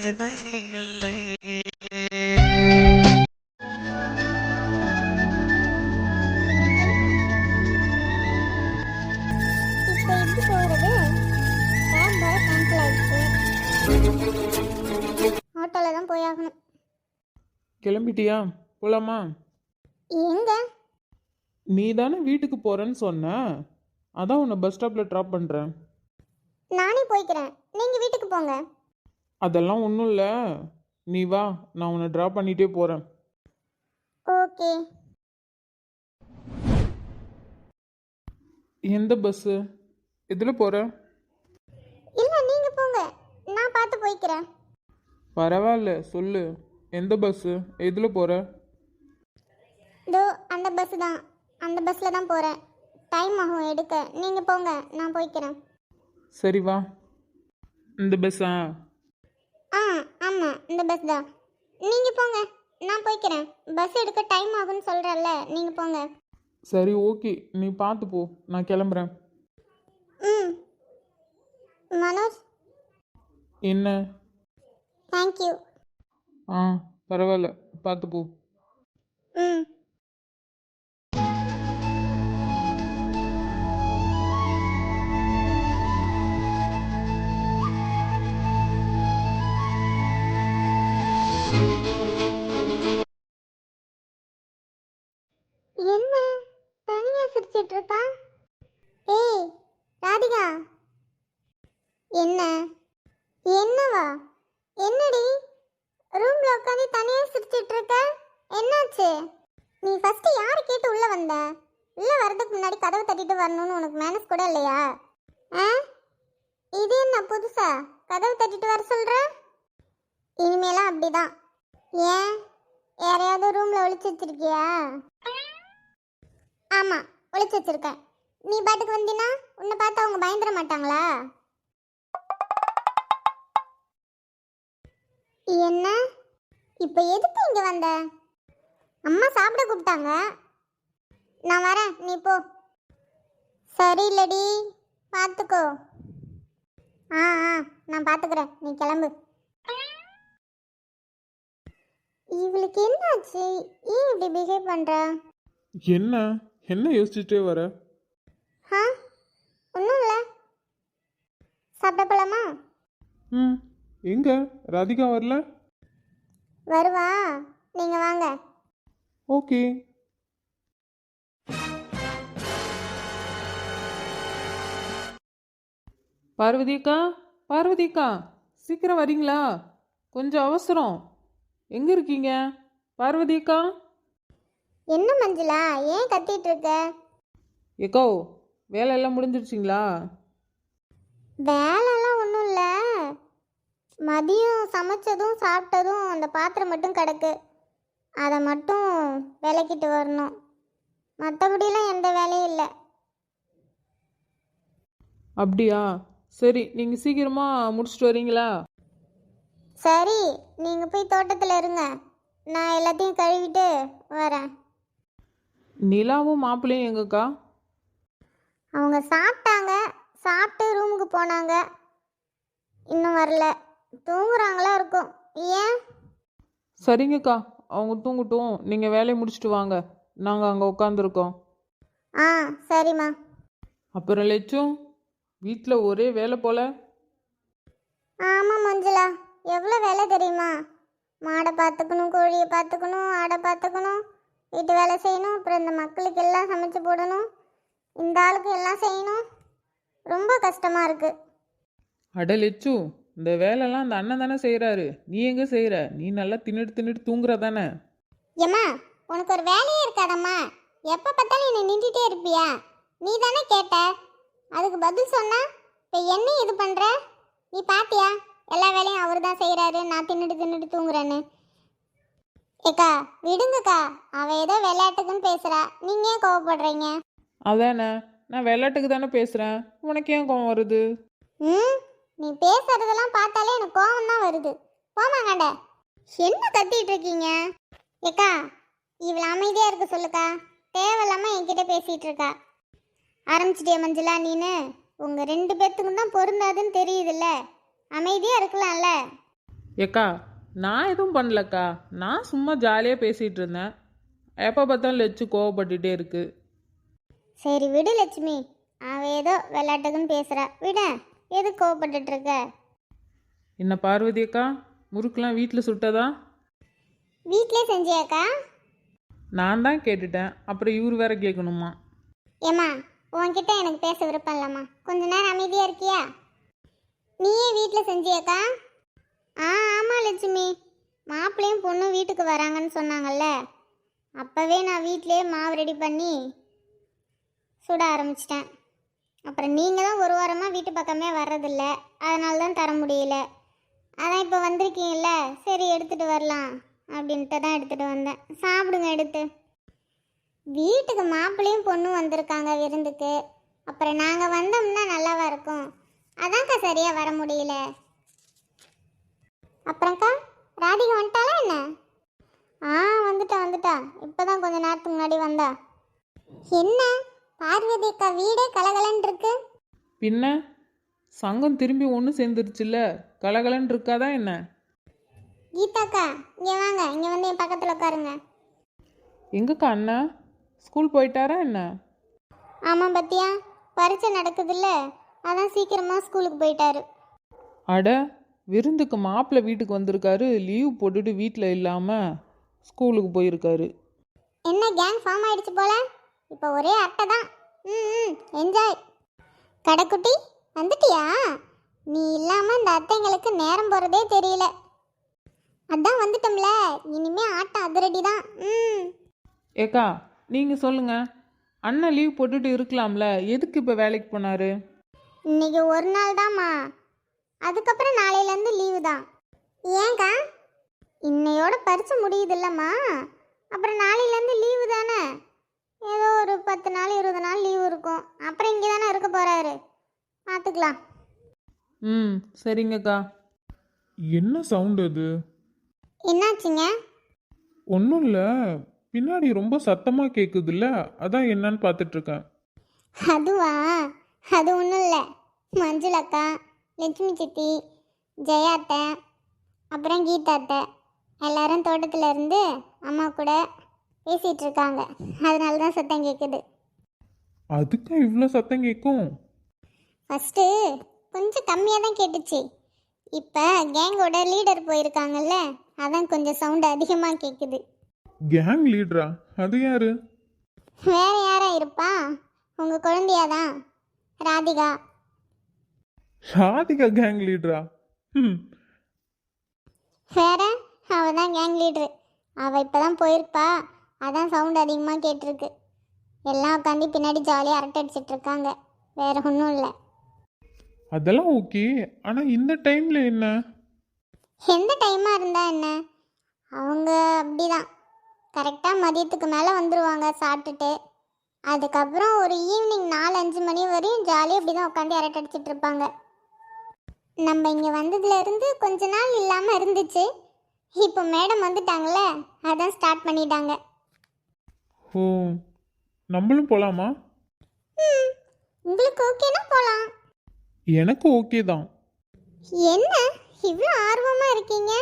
இல்லை. இப்போ எப்படி போகிறது? கேப் வேறு கேன்சல் ஆயிடுச்சு. ஆட்டோவில் தான் போயாகணும். கிளம்பிட்டியா? போலாமா? எங்க? நீ தானே வீட்டுக்கு போறேன்னு சொன்ன, அதான் உன்னை பஸ் ஸ்டாப்ல ட்ராப் பண்றேன். நானே போய்க்கிறேன், நீங்க வீட்டுக்கு போங்க. அதெல்லாம் ஒன்றும் இல்லை, நீ வா, நான் உன்னை ட்ராப் பண்ணிட்டே போறேன். ஓகே. எந்த பஸ்ஸு? எதில் போற? இல்லை நீங்க போங்க, நான் பார்த்து போய்க்கிறேன். பரவாயில்ல, சொல்லு, எந்த பஸ்ஸு, எதில் போற? இதோ அந்த பஸ் தான், அந்த பஸ்ஸில் தான் போகிறேன். டைம் ஆகும் எடுக்க, நீங்கள் போங்க, நான் போய்க்கிறேன். சரி வா. இந்த பஸ்ஸா? ஆ ஆமாம், இந்த பஸ் தான். நீங்கள் போங்க, நான் போய்க்கிறேன். பஸ் எடுக்க டைம் ஆகும்னு சொல்கிறல்ல, நீங்கள் போங்க. சரி ஓகே, நீ பார்த்து போ, நான் கிளம்புறேன். ம். மனோஜ். என்ன? தேங்க்யூ. ஆ பரவாயில்ல, பார்த்து போ. ம். என்ன தனியா சிரிச்சிட்டு இருக்கா? ஏய் ராதிகா. என்ன? என்னவா? என்னடி ரூம்ல உட்காந்து தனியா சிரிச்சிட்டு இருக்க? என்னாச்சு? நீ ஃபர்ஸ்ட் யாரை கேட்டு உள்ள வந்த? உள்ள வரதுக்கு முன்னாடி கதவை தட்டிட்டு வரணும்னு உனக்கு மேனஸ் கூட இல்லையா? ஆ? இது என்ன புதுசா கதவை தட்டிட்டு வர சொல்ற? இனிமேலாம் அப்படிதான். ஏன் யாரையாவது ரூம்ல ஒளிச்சு வச்சிருக்கியா? ஆமா, ஒளிச்சு வச்சிருக்கேன். நீ பாட்டுக்கு வந்தினா உன்னை பார்த்து அவங்க பயந்துட மாட்டாங்களா? என்ன? இப்போ எதுக்கு இங்க வந்த? அம்மா சாப்பிட கூப்பிட்டாங்க, நான் வரேன், நீ போ. சரி இல்லடி, பார்த்துக்கோ. ஆ ஆ நான் பார்த்துக்கிறேன், நீ கிளம்பு. இவளுக்கு என்னாச்சு? ஏன் இப்படி பிஹேவ் பண்ற? என்ன என்ன யோசிச்சுட்டே வர? ஆ ஒன்றும் இல்லை. சாப்பிட போலாமா? ம். எங்க ராதிகா வரல? வருவா, நீங்க வாங்க. ஓகே. பார்வதிக்கா, பார்வதிக்கா, சீக்கிரம் வரீங்களா? கொஞ்சம் அவசரம். எங்க இருக்கீங்க பார்வதிக்கா? என்ன மஞ்சுளா, ஏன் கத்திட்டு இருக்க? ஏக்கோ, வேலையெல்லாம் முடிஞ்சிருச்சிங்களா? வேலைலாம் ஒன்றும் இல்லை. மதியம் சமைச்சதும் சாப்பிட்டதும் அந்த பாத்திரம் மட்டும் கிடக்கு, அதை மட்டும் விளக்கிட்டு வரணும். மற்றபடிலாம் எந்த வேலையும் இல்லை. அப்படியா? சரி, நீங்கள் சீக்கிரமாக முடிச்சுட்டு வரீங்களா? சரி, நீங்கள் போய் தோட்டத்தில் இருங்க, நான் எல்லாத்தையும் கழுவிட்டு வரேன். நிலாவும் மாப்பிள்ளையும் எங்கக்கா? அவங்க சாப்பிட்டாங்க, சாப்பிட்டு ரூமுக்கு போனாங்க, இன்னும் வரல. தூங்குறாங்களா இருக்கும். ஏன்? சரிங்கக்கா, அவங்க தூங்கட்டும், நீங்கள் வேலையை முடிச்சுட்டு வாங்க, நாங்கள் அங்கே உட்காந்துருக்கோம். ஆ சரிம்மா. அப்புறம் லட்சம், வீட்டில் ஒரே வேலை போல. ஆமாம் மஞ்சுளா, எவ்வளோ வேலை தெரியுமா? மாடை பார்த்துக்கணும், கோழியை பார்த்துக்கணும், ஆடை பார்த்துக்கணும், வீட்டு வேலை செய்யணும், அப்புறம் இந்த மக்களுக்கு எல்லாம் சமைச்சு போடணும், இந்த ஆளுக்கு எல்லாம் செய்யணும். ரொம்ப கஷ்டமாக இருக்குது. அட லட்சு, இந்த வேலைலாம் அந்த அண்ணன் தானே செய்கிறாரு, நீ எங்கே செய்கிற? நீ நல்லா தின்னுட்டு தின்னுட்டு தூங்குற தானே? ஏம்மா, உனக்கு ஒரு வேலையே இருக்காதம்மா, எப்போ பார்த்தாலும் என்னை நின்றுட்டே இருப்பியா? நீ தானே கேட்ட, அதுக்கு பதில் சொன்னா இப்போ என்ன இது பண்ணுற? நீ பாத்தியா எல்லா வேலையும் அவர் தான் செய்கிறாரு, நான் தின்னுட்டு தின்னுட்டு தூங்குறேன்னு. ஏக்கா விடுங்கக்கா, அவள் ஏதோ விளையாட்டுக்குன்னு பேசுகிறா, நீங்கள் ஏன் கோவப்படுறீங்க? அதானே, நான் விளையாட்டுக்கு தானே பேசுகிறேன், உனக்கு ஏன் கோவம் வருது? ம், நீ பேசுறதெல்லாம் பார்த்தாலே எனக்கு கோவம் தான் வருது. போமாங்கண்ட, என்ன கத்திட்டு இருக்கீங்க? ஏக்கா இவ்வளோ அமைதியாக இருக்க சொல்லுக்கா, தேவையில்லாமல் என்கிட்ட பேசிகிட்டு இருக்கா. ஆரம்பிச்சிட்டியா மஞ்சுளா நீனு? உங்கள் ரெண்டு பேர்த்துக்கும் தான் பொருந்தாதுன்னு தெரியுதுல்ல, அமைதியாக இருக்கலாம்ல. ஏக்கா நான் எதுவும் பண்ணலக்கா, நான் சும்மா ஜாலியாக பேசிகிட்டு இருந்தேன். எப்போ பார்த்தாலும் லெச்சு கோவப்பட்டுட்டே இருக்கு. சரி விடு லட்சுமி, அவ ஏதோ விளையாட்டுக்குன்னு பேசுறா, விட. எது கோவப்பட்டுட்டு இருக்க? என்ன பார்வதி அக்கா, முறுக்கெலாம் வீட்டில் சுட்டதா? வீட்டிலே செஞ்சியாக்கா? நான் தான் கேட்டுட்டேன், அப்புறம் இவர் வேற கேட்கணுமா? ஏம்மா, உன்கிட்ட எனக்கு பேச விருப்பம் இல்லைம்மா, கொஞ்ச நேரம் அமைதியாக இருக்கியா? நீயே வீட்டில் செஞ்சியாக்கா? ஆமாம் லட்சுமி, மாப்பிள்ளையும் பொண்ணும் வீட்டுக்கு வராங்கன்னு சொன்னாங்கல்ல, அப்போவே நான் வீட்டிலே மாவு ரெடி பண்ணி சுட ஆரம்பிச்சிட்டேன். அப்புறம் நீங்கள் தான் ஒரு வாரமாக வீட்டு பக்கமே வர்றதில்ல, அதனால தான் தர முடியல. அதான் இப்போ வந்திருக்கீங்கல்ல, சரி எடுத்துகிட்டு வரலாம் அப்படின்ட்டு தான் எடுத்துகிட்டு வந்தேன். சாப்பிடுங்க எடுத்து. வீட்டுக்கு மாப்பிள்ளையும் பொண்ணும் வந்திருக்காங்க விருந்துக்கு, அப்புறம் நாங்கள் வந்தோம்னா நல்லாவா இருக்கும்? அதான்க்கா சரியாக வர முடியல. அப்புறம்க்கா ராதிகா வந்துட்டாளா என்ன? வந்துட்டா. இப்போ தான் கொஞ்ச நேரத்துக்கு முன்னாடி வந்தா. என்ன பார்வதி அக்கா வீடே கலகலன்னு இருக்கு. பின்ன சங்கம் திரும்பி ஒன்று சேர்ந்துருச்சுல்ல, கலகலன்னு இருக்காதா என்ன? கீதாக்கா இங்கே வாங்க, இங்கே வந்து என் பக்கத்தில் உட்காருங்க. எங்கக்கா அண்ணா ஸ்கூல் போயிட்டாரா என்ன? ஆமாம் பத்தியா, பரீட்சை நடக்குதுல்ல, அதான் சீக்கிரமாக ஸ்கூலுக்கு போயிட்டாரு. அட, விருந்துக்கு மாப்பிள்ளை வீட்டுக்கு வந்திருக்காரு, லீவ் போட்டுட்டு வீட்டில் இல்லாமல் ஸ்கூலுக்கு போயிருக்காரு. என்ன கேங் ஃபார்ம் ஆயிடுச்சு போல, இப்போ ஒரே அட்டை தான். என்ஜாய். கடைக்குட்டி வந்துட்டியா? நீ இல்லாமல் இந்த அத்தைங்களுக்கு நேரம் போகிறதே தெரியல. அதான் வந்துட்டோம்ல, இனிமே ஆட்டம் அதிரடி தான். ஏக்கா நீங்கள் சொல்லுங்கள், அண்ணன் லீவ் போட்டுட்டு இருக்கலாம்ல, எதுக்கு இப்போ வேலைக்கு போனார்? இன்னைக்கு ஒரு நாள் தான்மா, அதுக்கப்புறம் நாளையிலேருந்து லீவு தான். ஏங்கா? இன்னையோட பரிச்சை முடியுது இல்லைம்மா, அப்புறம் நாளையிலேருந்து லீவு தானே. ஏதோ ஒரு 10 நாள் 20 நாள் லீவு இருக்கும், அப்புறம் இங்கே தானே இருக்க போகிறாரு, பார்த்துக்கலாம். சரிங்கக்கா. என்ன சவுண்ட் அது? என்னாச்சுங்க? ஒன்றும் இல்லை, பின்னாடி ரொம்ப சத்தமாக கேட்குதுல்ல, அதான் என்னன்னு பார்த்துட்டு இருக்கேன். அதுவா, அது ஒன்றும் இல்லை. மஞ்சுள் அக்கா, லட்சுமி சித்தி, ஜெயா அத்தை, அப்புறம் கீதா அத்தை எல்லாரும் தோட்டத்தில் இருந்து அம்மா கூட பேசிகிட்டு இருக்காங்க, அதனால தான் சத்தம் கேட்குது. அதுக்கு இவ்வளோ சத்தம் கேட்கும்? ஃபஸ்ட்டு கொஞ்சம் கம்மியாக தான் கேட்டுச்சு, இப்போ கேங்கோட லீடர் போயிருக்காங்கல்ல, அதான் கொஞ்சம் சவுண்டு அதிகமாக கேட்குது. கேங் லீடரா? அது யாரு? வேற யாரா இருப்பா? உங்கள் குழந்தையாதான், ராதிகா. ராதிகா கேங் லீடரா? வேற, அவள் தான் கேங் லீட்ரு. அவள் இப்போ தான் போயிருப்பா, அதான் சவுண்ட் அதிகமாக கேட்டிருக்கு. எல்லாம் உட்காந்து பின்னாடி ஜாலியாக அரட்டை அடிச்சிட்டு இருக்காங்க, வேற ஒன்றும் இல்லை. அதெல்லாம் ஓகே, ஆனால் இந்த டைமில் என்ன? எந்த டைமாக இருந்தால் என்ன, அவங்க அப்படிதான் கரெக்டாக மதியத்துக்கு மேலே வந்துடுவாங்க சாப்பிட்டுட்டு. அதுக்கப்புறம் ஒரு ஈவினிங் 4-5 மணி வரையும் ஜாலியாக இப்படி தான் உட்காந்து அரட்டை அடிச்சிட்டு இருப்பாங்க. நம்ம இங்கே வந்ததுலேருந்து கொஞ்ச நாள் இல்லாமல் இருந்துச்சு, இப்போ மேடம் வந்துட்டாங்களே, அதான் ஸ்டார்ட் பண்ணிட்டாங்க. ஓ, நம்மளும் போகலாமா? உங்களுக்கு ஓகேனா போகலாம். எனக்கு ஓகே தான். என்ன இவ்வளோ ஆர்வமாக இருக்கீங்க?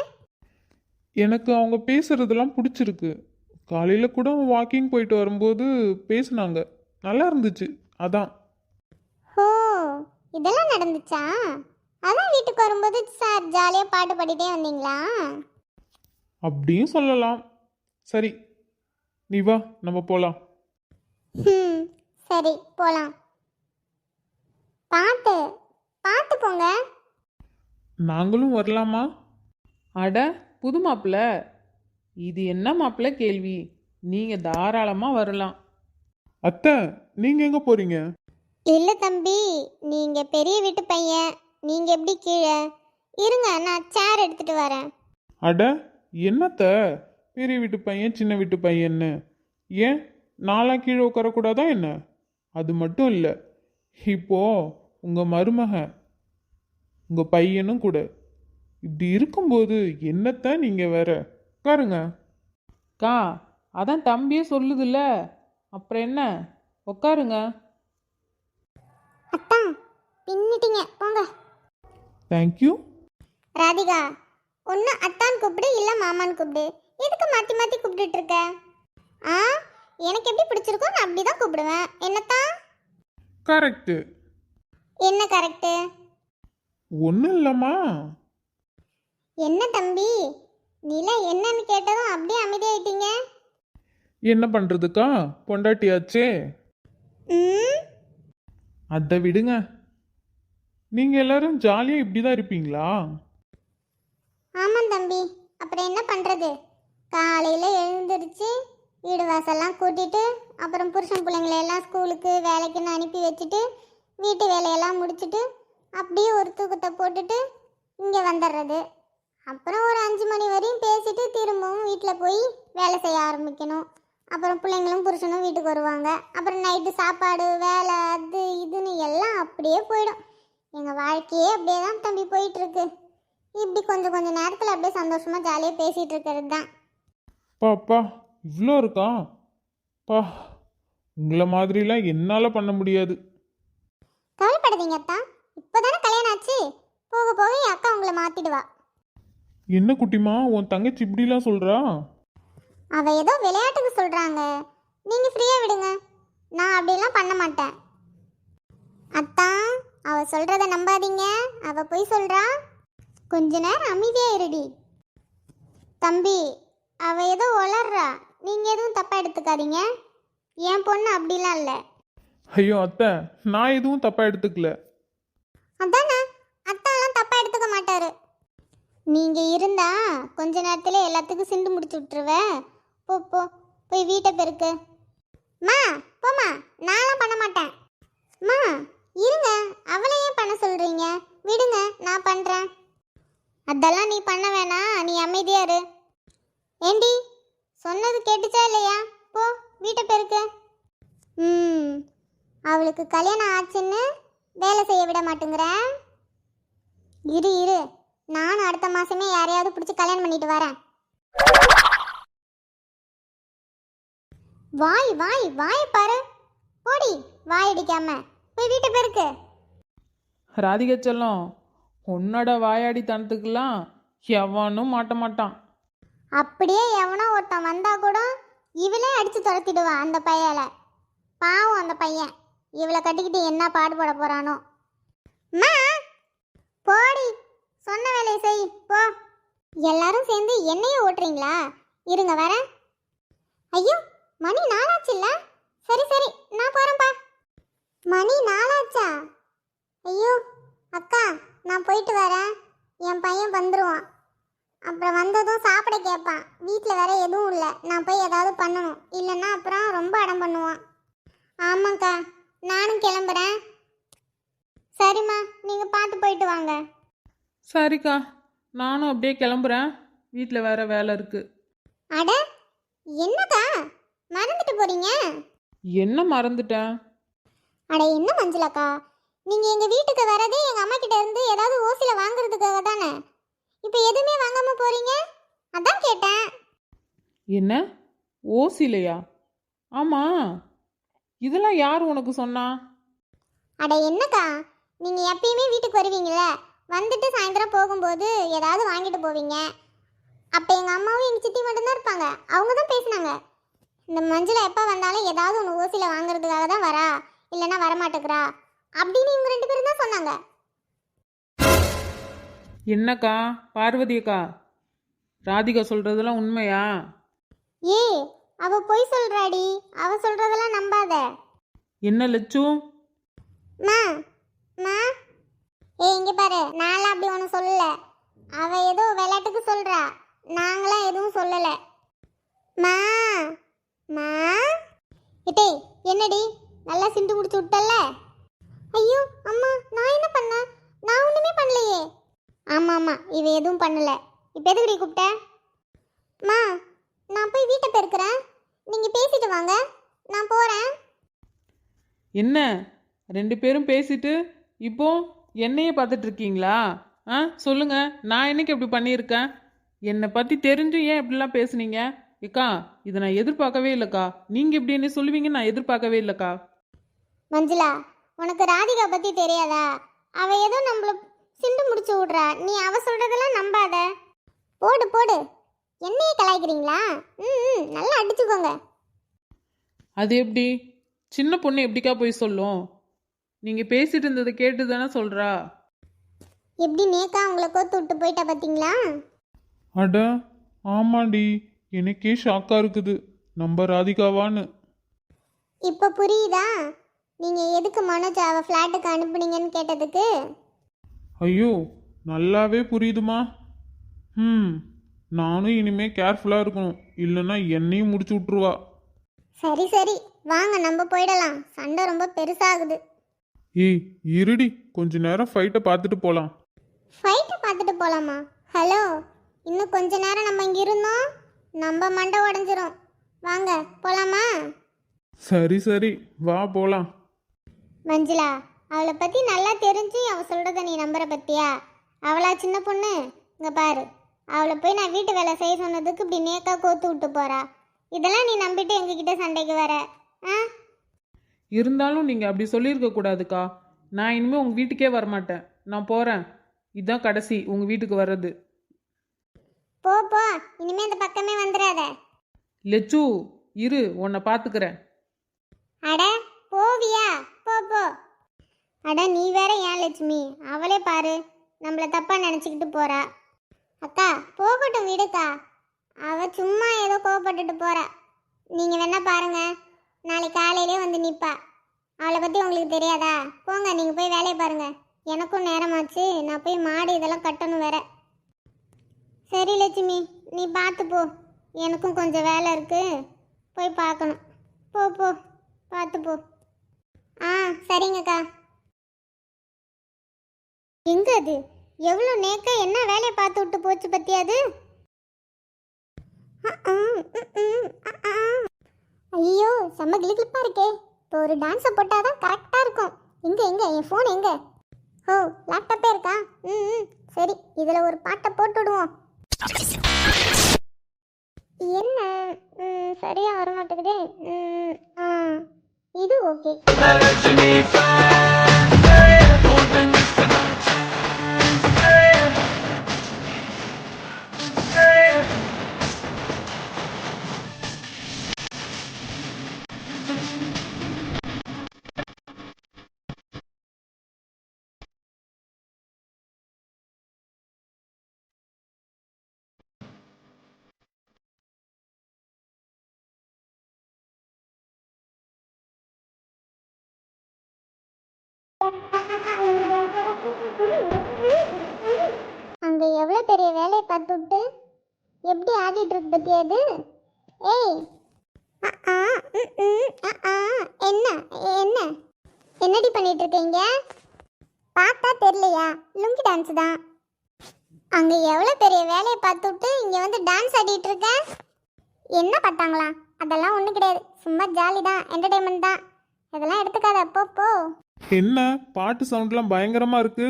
எனக்கு அவங்க பேசுகிறதெல்லாம் பிடிச்சிருக்கு. காலையில் கூட வாக்கிங் போயிட்டு வரும்போது பேசுனாங்க, நல்லா இருந்துச்சு, அதான். ஓ, இதெல்லாம் நடந்துச்சா? அதான் வீட்டுக்கு வரும்போது சார் ஜாலியாக பாட்டு பாடிட்டே வந்தீங்களா? அப்படியும் சொல்லலாம். சரி, நீ வா, நம்ம போகலாம். சரி போகலாம். பார்த்து பார்த்து போங்க. நாங்களும் வரலாமா? அட, புது மாப்பிள்ளை, இது என்ன மாப்பிள்ளை கேள்வி? நீங்கள் தாராளமாக வரலாம். அத்தை, நீங்கள் எங்கே போகிறீங்க? இல்லை தம்பி, நீங்கள் பெரிய வீட்டு பையன், நீங்கள் எப்படி கீழே இருங்க, நான் சேர் எடுத்துகிட்டு வரேன். அட, என்னத்த பெரிய வீட்டு பையன் சின்ன வீட்டு பையன்னு? ஏன் நாளாக கீழே உட்காரக்கூடாதா என்ன? அது மட்டும் இல்லை, இப்போ உங்கள் மருமகன் உங்கள் பையனும் கூட. இப்படி இருக்கும்போது என்னத்த நீங்கள் வேற உட்காருங்க. அக்கா, அதான் தம்பியே சொல்லுதுல்ல, அப்புறம் என்ன, உட்காருங்க. அத்தா பின்னிட்டீங்க, போங்க. தேங்க்யூ. ராதிகா, ஒன்று அத்தான் கூப்பிடு இல்லை மாமான்னு கூப்பிடு. எதுக்கு மாற்றி மாற்றி கூப்பிட்டுட்டு இருக்க? ஆ, எனக்கு எப்படி பிடிச்சிருக்கோ நான் அப்படி தான் கூப்பிடுவேன். என்னத்தான்? கரெக்டு. என்ன கரெக்டு? ஒன்றும் இல்லைம்மா. என்ன தம்பி, நிலா என்னன்னு கேட்டதும் அப்படியே அமைதியாயிட்டீங்க. என்ன பண்ணுறதுக்கா, பொண்டாட்டியாச்சே. ம், அதை விடுங்க. நீங்கள் எல்லாரும் ஜாலியாக இப்படி தான் இருப்பீங்களா? ஆமாம் தம்பி, அப்புறம் என்ன பண்ணுறது? காலையில் எழுந்திருச்சு வீடு வாசல்லாம் கூட்டிட்டு, அப்புறம் புருஷன் பிள்ளைங்களை எல்லாம் ஸ்கூலுக்கு வேலைக்குன்னு அனுப்பி வச்சுட்டு, வீட்டு வேலையெல்லாம் முடிச்சுட்டு, அப்படியே ஒரு தூக்கத்தை போட்டுட்டு இங்கே வந்துடுறது. அப்புறம் ஒரு 5 மணி வரையும் பேசிட்டு திரும்பவும் வீட்டில் போய் வேலை செய்ய ஆரம்பிக்கணும். அப்புறம் பிள்ளைங்களும் புருஷனும் வீட்டுக்கு வருவாங்க. அப்புறம் நைட்டு சாப்பாடு, வேலை, அது இதுன்னு எல்லாம் அப்படியே போயிடும். எங்கள் வாழ்க்கையே அப்படியே தான் தம்பி போயிட்டுருக்கு. இப்படி கொஞ்சம் கொஞ்சம் நேரத்தில் அப்படியே சந்தோஷமாக ஜாலியாக பேசிகிட்டு இருக்கிறது தான். பாப்பா, இவ்வளோ இருக்கா? பா, உங்களை மாதிரிலாம் என்னால் பண்ண முடியாது. கவலைப்படாதீங்க அத்தா, இப்போ தானே கல்யாணம் ஆச்சு. போக போக என் அக்கா உங்களை மாற்றிடுவா. என்ன குட்டிமா, உன் தங்கச்சி இப்படிலாம் சொல்கிறா? அவள் ஏதோ விளையாட்டுக்கு சொல்கிறாங்க. நீங்கள் ஃப்ரீயாக விடுங்க, நான் அப்படிலாம் பண்ண மாட்டேன். அத்தா, அவள் சொல்கிறத நம்பாதீங்க, அவள் போய் சொல்கிறா. கொஞ்ச நேரம் அமைதியாக இருடி. தம்பி, அவள் ஏதோ வளர்றா, நீங்கள் எதுவும் தப்பாக எடுத்துக்காதீங்க. என் பொண்ணு அப்படிலாம் இல்லை. ஐயோ அத்தை, நான் எதுவும் தப்பாக எடுத்துக்கல. அதானே, அத்தாலாம் தப்பாக எடுத்துக்க மாட்டாரு. நீங்கள் இருந்தா கொஞ்ச நேரத்தில் எல்லாத்துக்கும் சிண்டு முடிச்சு விட்டுருவேன். போ போ, போய் வீட்டை பெருக்கு. மா, போம்மா, நான்லாம் பண்ண மாட்டேன். மா, இருங்க, அவளை ஏன் பண்ண சொல்கிறீங்க? விடுங்க, நான் பண்ணுறேன். அதெல்லாம் நீ பண்ண வேணாம், நீ அமைதியா இரு. ஏண்டி, சொன்னது கேட்டுச்சா இல்லையா? போ, வீட்டை பெருக்கு. ம், அவளுக்கு கல்யாணம் ஆச்சுன்னு வேலை செய்ய விட மாட்டேங்கிறேன். இரு இரு, நானும் அடுத்த மாசமே யாரையாவது பிடிச்சி கல்யாணம் பண்ணிட்டு வரேன். வாய் வாய் வாய் பாரு. போடி, வாய் அடிக்காம போய் வீட்டை பெருக்கு. ராதிகா செல்லம், உன்னோட வாயாடி தனத்துக்கெல்லாம் எவனும் மாட்ட மாட்டான். அப்படியே எவனோ ஒருத்தன் வந்தா கூட இவளே அடிச்சு துரத்திடுவான் அந்த பையலை. பாவம் அந்த பையன், இவளை கட்டிக்கிட்டு என்ன பாடுபட போறானோ. மா, போடி, சொன்ன வேலையை செய் போ. எல்லாரும் சேர்ந்து என்னையே ஓட்டுறீங்களா? இருங்க வரேன். ஐயோ, மணி 4 ஆச்சுல்ல? சரி சரி, நான் போறேன்ப்பா. மணி 4 ஆச்சா? ஐயோ அக்கா, நான் போயிட்டு வரேன். என் பையன் வந்துடுவான். அப்புறம் வந்ததும் சாப்பிட கேட்பான். வீட்டில் வேற எதுவும் இல்லை, நான் போய் ஏதாவது பண்ணணும். இல்லைன்னா அப்புறம் ரொம்ப அடம் பண்ணுவான். ஆமாங்க்கா, நானும் கிளம்புறேன். சரிம்மா, நீங்கள் பார்த்து போயிட்டு வாங்க. சரிக்கா, நானும் அப்படியே கிளம்புறேன். வீட்டில் வேற வேலை இருக்கு. அட, என்னக்கா மறந்துட்டு போறீங்க? என்ன மறந்துட்டேன்? அட என்ன மஞ்சளாக்கா, நீங்கள் எங்கள் வீட்டுக்கு வரதே எங்கள் அம்மா கிட்ட இருந்து ஏதாவது ஓசியில் வாங்குறதுக்காக தானே. இப்போ எதுவுமே வாங்காமல் போகிறீங்க, அதான் கேட்டேன். என்ன ஓசிலையா? ஆமாம், இதெல்லாம் யார் உனக்கு சொன்னா? அட என்னக்கா, நீங்கள் எப்பயுமே வீட்டுக்கு வருவீங்களே, வந்துட்டு சாயந்தரம் போகும்போது ஏதாவது வாங்கிட்டு போவீங்க. அப்போ எங்கள் அம்மாவும் எங்கள் சித்தி மட்டும்தான் இருப்பாங்க. அவங்க தான் பேசினாங்க. இந்த மஞ்சளை எப்போ வந்தாலும் ஏதாவது ஒன்று ஓசியில் வாங்குறதுக்காக தான் வரா, இல்லைன்னா வரமாட்டேங்கிறா அப்படின்னு இவங்க 2 பேரும் தான் சொன்னாங்க. என்னக்கா பார்வதி அக்கா, ராதிகா சொல்றதெல்லாம் உண்மையா? ஏய், அவ பொய் சொல்றாடி, அவ சொல்றதெல்லாம் நம்பாத. என்ன லட்சு? மா மா, ஏய் இங்க பாரு, நான்லாம் அப்படி ஒன்றும் சொல்லல. அவ ஏதோ விளையாட்டுக்கு சொல்றா, நாங்களாம் எதுவும் சொல்லல. மா மா, இட்டே என்னடி, நல்லா சிண்டு முடிச்சு விட்டல்ல? ஐயோ அம்மா, நான் என்ன பண்ணேன்? நான் ஒன்றுமே பண்ணலையே. ஆமாம் ஆமாம், இவ எதுவும் பண்ணல. இப்போ எதுக்கு கூப்பிட்ட? மா, நான் போய் வீட்டை பெருக்கிறேன், நீங்கள் பேசிட்டு வாங்க, நான் போகிறேன். என்ன 2 பேரும் பேசிட்டு இப்போ என்னையே பார்த்துட்டு இருக்கீங்களா? ஆ சொல்லுங்க, நான் என்னைக்கு அப்படி பண்ணியிருக்கேன்? என்னை பற்றி தெரிஞ்சும் ஏன் இப்படிலாம் பேசுனீங்க? ஏக்கா, இதை நான் எதிர்பார்க்கவே இல்லைக்கா. நீங்கள் இப்படி என்ன சொல்லுவீங்க நான் எதிர்பார்க்கவே இல்லைக்கா. மஞ்சுளா, உனக்கு ராதிகா பற்றி தெரியாதா? அவள் ஏதோ நம்மள சிண்டு முடிச்சு விட்றா, நீ அவ சொல்கிறதெல்லாம் நம்பாத. போடு போடு. என்னையே கலாய்க்கிறீங்களா? ம், நல்லா அடிச்சுக்கோங்க. அது எப்படி? சின்ன பொண்ணு எப்படிக்கா போய் சொல்லும்? நீங்கள் பேசிட்டு இருந்ததை கேட்டு தானே சொல்கிறா. எப்படி நேக்கா உங்களை கோத்து விட்டு போயிட்டா பார்த்தீங்களா? அட ஆமாடி, எனக்கே ஷாக்காக இருக்குது. நம்ம ராதிகாவான்னு. இப்போ புரியுதா நீங்கள் எதுக்கு மனோஜ் அவள் ஃப்ளாட்டுக்கு அனுப்புனீங்கன்னு கேட்டதுக்கு? ஐயோ, நல்லாவே புரியுதுமா. நானும் இனிமே கேர்ஃபுல்லாக இருக்கணும், இல்லைன்னா என்னையும் முடிச்சு விட்ருவா. சரி சரி, வாங்க நம்ம போயிடலாம். சண்டை ரொம்ப பெருசாகுது. ஏய் இருடி, கொஞ்ச நேரம் ஃபைட்டை பார்த்துட்டு போகலாம். ஃபைட்டை பார்த்துட்டு போகலாமா? ஹலோ, இன்னும் கொஞ்ச நேரம் நம்ம இங்கே இருந்தோம் நம்ம மண்டை உடஞ்சிரும். வாங்க போகலாமா? சரி சரி, வா போகலாம். மஞ்சுளா, அவளை பற்றி நல்லா தெரிஞ்சு அவள் சொல்கிறத நீ நம்புற பத்தியா? அவளா சின்ன பொண்ணு? இங்கே பாரு, அவளை போய் நான் வீட்டு வேலை செய்ய சொன்னதுக்கு இப்படி நேக்கா கோத்து விட்டு போறா. இதெல்லாம் நீ நம்பிட்டு எங்ககிட்ட சண்டைக்கு வர? ஆ, இருந்தாலும் நீங்கள் அப்படி சொல்லியிருக்க கூடாதுக்கா. நான் இனிமேல் உங்கள் வீட்டுக்கே வரமாட்டேன். நான் போகிறேன். இதுதான் கடைசி உங்கள் வீட்டுக்கு வர்றது. போ போ, இனிமே அந்த பக்கமே வந்துடாத. லெச்சு, இரு, உன்னை பார்த்துக்கிறேன். அட போவியா? போ போ. அட நீ வேற ஏன் லட்சுமி, அவளே பாரு நம்மளை தப்பா நினச்சிக்கிட்டு போறா. அக்கா போகட்டும் விடுக்கா, அவ சும்மா ஏதோ கோவப்பட்டுட்டு போறா. நீங்க வேணா பாருங்க, நாளைக்கு காலையிலே வந்து நிப்பா. அவளை பத்தி உங்களுக்கு தெரியாதா? போங்க, நீங்க போய் வேலையை பாருங்க. எனக்கும் நேரமாச்சு, நான் போய் மாடு இதெல்லாம் கட்டணும் வேற. சரி லட்சுமி, நீ பார்த்து போ, எனக்கும் கொஞ்சம் வேலை இருக்கு, போய் பார்க்கணும். போ போ, பார்த்து போ. ஆ சரிங்கக்கா. எங்க அது? எவ்வளோ நேக்கா என்ன வேலையை பார்த்து விட்டு போச்சு பத்தியாது. ஐயோ, செம்ம கிளிப்பா இருக்கே. இப்போ ஒரு டான்ஸை போட்டாதான் கரெக்டா இருக்கும். எங்க எங்க என் ஃபோன் எங்க? ஓ, லேப்டாப்பே இருக்கா? ம், சரி, இதுல ஒரு பாட்டை போட்டு விடுவோம். என்ன சரியா வர மாட்டேங்குதே. இது ஓகே. அங்க எவ்வளவு பெரிய வேலையை பார்த்துட்டு எப்படி ஆடிட்டு இருக்கு பத்தியா இது? ஏய், என்ன என்ன என்னடி பண்ணிட்டு இருக்கீங்க? பார்த்தா தெரியலையா? லுங்கி டான்ஸ் தான். அங்க எவ்வளவு பெரிய வேலையை பார்த்துட்டு இங்க வந்து டான்ஸ் ஆடிட்டு இருக்க. என்ன பார்த்தாங்களா? அதெல்லாம் ஒன்றும் கிடையாது, சும்மா ஜாலி தான், என்டர்டைன்மெண்ட் தான். இதெல்லாம் எடுத்துக்காத, போ போ. என்ன பாட்டு சவுண்ட்லாம் பயங்கரமா இருக்கு.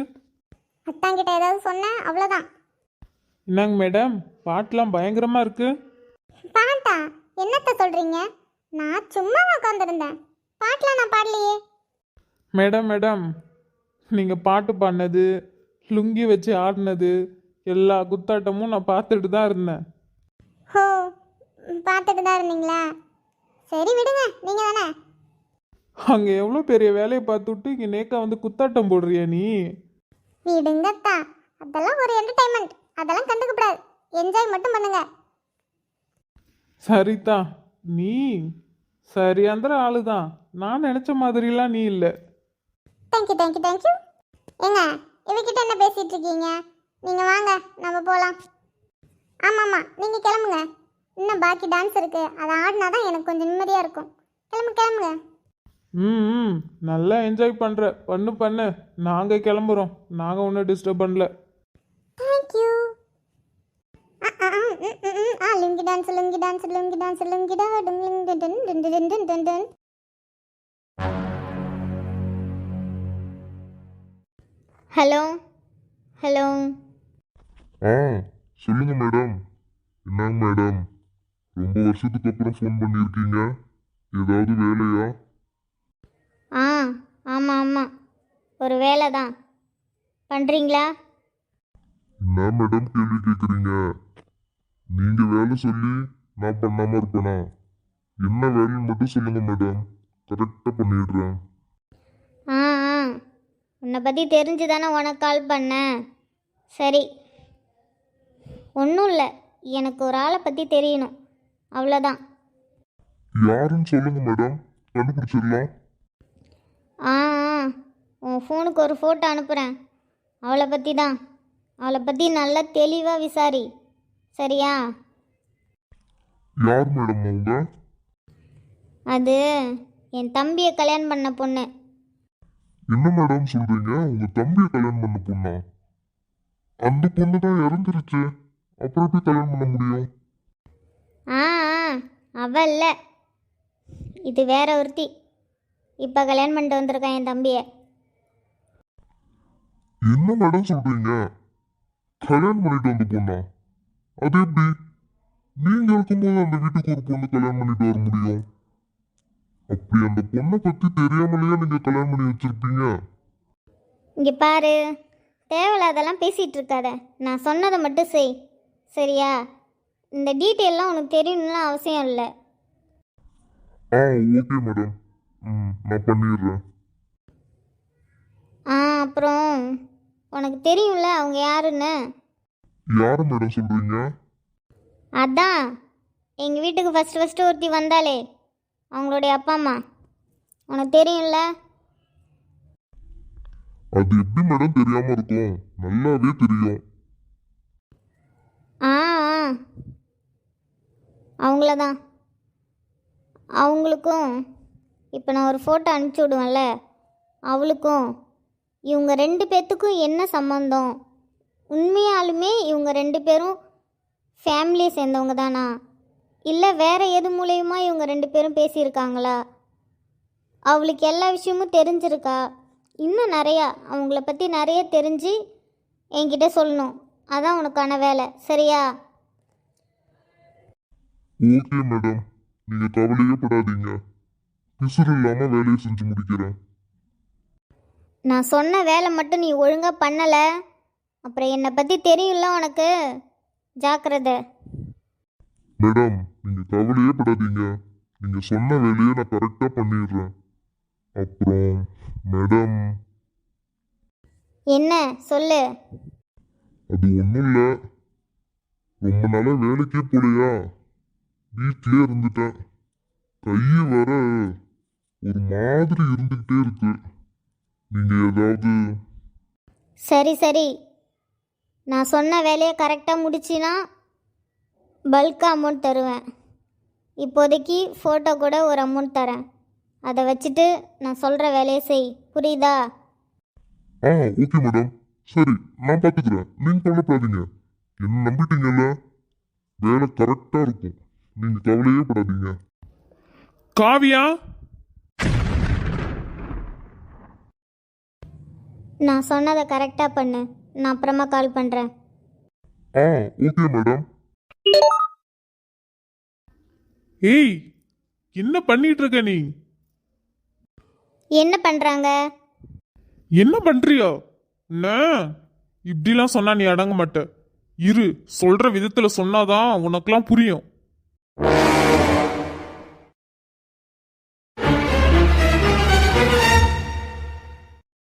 அத்தாங்கிட்ட ஏதாவது சொன்னேன், அவ்வளோதான். என்னங்க மேடம், பாட்டுலாம் பயங்கரமா இருக்கு. பாட்டா? என்னத்த சொல்றீங்க? நான் சும்மா உட்காந்துருந்தேன், பாட்டெலாம் நான் பாடலையே. மேடம் மேடம், நீங்கள் பாட்டு பாடினது, லுங்கி வச்சு ஆடினது, எல்லா குத்தாட்டமும் நான் பார்த்துட்டு தான் இருந்தேன். ஹோ, பார்த்துட்டு தான் இருந்தீங்களா? சரி விடுங்க, நீங்கள் தானே. அங்கே எவ்வளோ பெரிய வேலையை பார்த்துட்டு இங்கே நேக்கா வந்து குத்தாட்டம் போடுறியா நீ? விடுங்கத்தா, அதெல்லாம் ஒரு என்டர்டைன்மெண்ட், அதெல்லாம் கண்டுக்கப்படாது. என்ஜாய் மட்டும் பண்ணுங்க. சரிதான், நீ சரியாந்திர ஆளு தான். நான் நினச்ச மாதிரிலாம் நீ இல்லை. Thank you thank you thank you. ஏங்க, இவகிட்ட என்ன பேசிகிட்டு இருக்கீங்க? நீங்கள் வாங்க, நம்ம போகலாம். ஆமாம்மா, நீங்கள் கிளம்புங்க. இன்னும் பாக்கி டான்ஸ் இருக்குது, அதை ஆடினா தான் எனக்கு கொஞ்சம் நிம்மதியாக இருக்கும். கிளம்புங்க. ம், நல்லா என்ஜாய் பண்ணுற, பண்ணு பண்ணு. நாங்கள் கிளம்புறோம், நாங்கள் ஒன்றும் டிஸ்டர்ப் பண்ணல. Thank you. Lungi dance lungi dance lungi dance lungi டா டும் லுங் டன் டன் டன் டன் டன் டன் டன். Hello hello. ஆ சொல்லுங்க மேடம். என்னங்க மேடம், ரொம்ப வருஷத்துக்கு அப்புறம் ஃபோன் பண்ணியிருக்கீங்க, ஏதாவது வேலையா? ஆ ஆமாம் ஆமாம், ஒரு வேலை தான். பண்ணுறீங்களா? என்ன மேடம் கேள்வி கேட்குறீங்க? நீங்க வேலை சொல்லி நான் பண்ணாம இருப்பேனா? என்ன வேலைன்னு மட்டும் சொல்லுங்க மேடம், கரெக்டா பண்ணிடுறேன். ஆ ஆ உன்னை பற்றி தெரிஞ்சு தானே உனக்கு கால் பண்ணேன். சரி, ஒன்றும் இல்லை, எனக்கு ஒரு ஆளை பற்றி தெரியணும், அவ்வளோதான். யாருன்னு சொல்லுங்க மேடம், கண்டுபிடிச்சிடலாம். ஆ ஆ உன் ஃபோனுக்கு ஒரு ஃபோட்டோ அனுப்புகிறேன். அவளை பற்றி தான். அவளை பற்றி நல்லா தெளிவாக விசாரி, சரியா? யார் மேடம் அவங்க? அது என் தம்பியை கல்யாணம் பண்ண பொண்ணு. என்ன மேடம் சொல்றீங்க? உங்க தம்பியை கல்யாணம் பண்ண பொண்ணா? அந்த பொண்ணு தான் இறந்துருச்சு, அப்புறம் எப்படி கல்யாணம் பண்ண முடியும்? ஆ ஆ அவ இல்லை, இது வேற ஒருத்தி. இப்போ கல்யாணம் பண்ணிட்டு வந்திருக்கான் என் தம்பியை. என்ன மேடம் சொல்றீங்க? கல்யாணம் பண்ணிட்டு வந்த பொண்ணா? அது எப்படி? நீங்க இருக்கும்போது அந்த வீட்டுக்கு ஒரு பொண்ணு கல்யாணம் பண்ணிட்டு வர முடியும்? அப்படி அந்த பொண்ணை பத்தி தெரியாமலேயே நீங்க கல்யாணம் பண்ணி வச்சிருப்பீங்க. இங்கே பாரு, தேவையில்லாதெல்லாம் பேசிகிட்டு இருக்காத. நான் சொன்னதை மட்டும் செய், சரியா? இந்த டீட்டெயிலாம் உனக்கு தெரியணும்லாம் அவசியம் இல்லை. ஆ ஓகே மேடம், நான் பண்ணிடுறேன். அப்புறம் உனக்கு தெரியும்ல அவங்க யாருன்னு? யாரை மேடம் சொல்றீங்க? அதான் எங்கள் வீட்டுக்கு ஃபஸ்ட்டு ஒருத்தி வந்தாலே, அவங்களுடைய அப்பா அம்மா. உனக்கு தெரியும்ல? அது எப்படி மேடம் தெரியாம இருக்கும்? நல்லாவே தெரியும். ஆ ஆ அவங்கள தான். அவங்களுக்கும் இப்போ நான் ஒரு ஃபோட்டோ அனுப்பிச்சி விடுவேன்ல, அவளுக்கும் இவங்க 2 பேர்த்துக்கும் என்ன சம்மந்தம்? உண்மையாலுமே இவங்க 2 பேரும் ஃபேமிலியை சேர்ந்தவங்க தானா, இல்லை வேறு எது மூலயமா இவங்க 2 பேரும் பேசியிருக்காங்களா? அவளுக்கு எல்லா விஷயமும் தெரிஞ்சிருக்கா? இன்னும் நிறையா அவங்கள பற்றி நிறைய தெரிஞ்சு என்கிட்ட சொல்லணும். அதான் உனக்கான வேலை, சரியா? ஓகே மேடம், நீங்க கவலையே படாதீங்க, பிசுறு இல்லாம வேலையை செஞ்சு முடிக்கிறேன். நான் சொன்ன வேலை மட்டும் நீ ஒழுங்காக பண்ணலை, அப்புறம் என்னை பற்றி தெரியும்ல உனக்கு, ஜாக்கிரதை. மேடம் நீங்க கவலையே படாதீங்க, நீங்க சொன்ன வேலையை நான் கரெக்டா பண்ணிடுறேன். அப்புறம் மேடம், என்ன சொல்லு? அது ஒன்றும் இல்லை, ரொம்ப நாளா வேலைக்கே போலையா, வீட்டிலே இருந்துட்டேன். கை வர ஒரு மாதிரி இருந்துக்கிட்டே இருக்கு. நீங்க ஏதாவது சரி சரி, நான் சொன்ன வேலையை கரெக்டாக முடிச்சினா பல்காக அமௌண்ட் தருவேன். இப்போதைக்கு ஃபோட்டோ கூட ஒரு அமௌண்ட் தரேன். அதை வச்சுட்டு நான் சொல்கிற வேலையை செய், புரியுதா? ஓகே மேடம், சரி நான் பார்த்துக்கிறேன், நீங்க கவலைப்படாதீங்க. என்ன நம்பிட்டீங்கல்ல, வேலை கரெக்டா இருக்கும், நீங்க கவலையே படாதீங்க. காவியா, நான் சொன்னதை கரெக்டாக பண்ணு. நான் அப்புறமா கால் பண்ணுறேன். Okay madam. ஏய், என்ன பண்ணிட்டு இருக்க நீ? என்ன பண்ணுறாங்க? என்ன பண்றியோ? என்ன இப்படிலாம் சொன்னா நீ அடங்க மாட்ட. இரு, சொல்ற விதத்துல சொன்னாதான் உனக்கெல்லாம் புரியும்.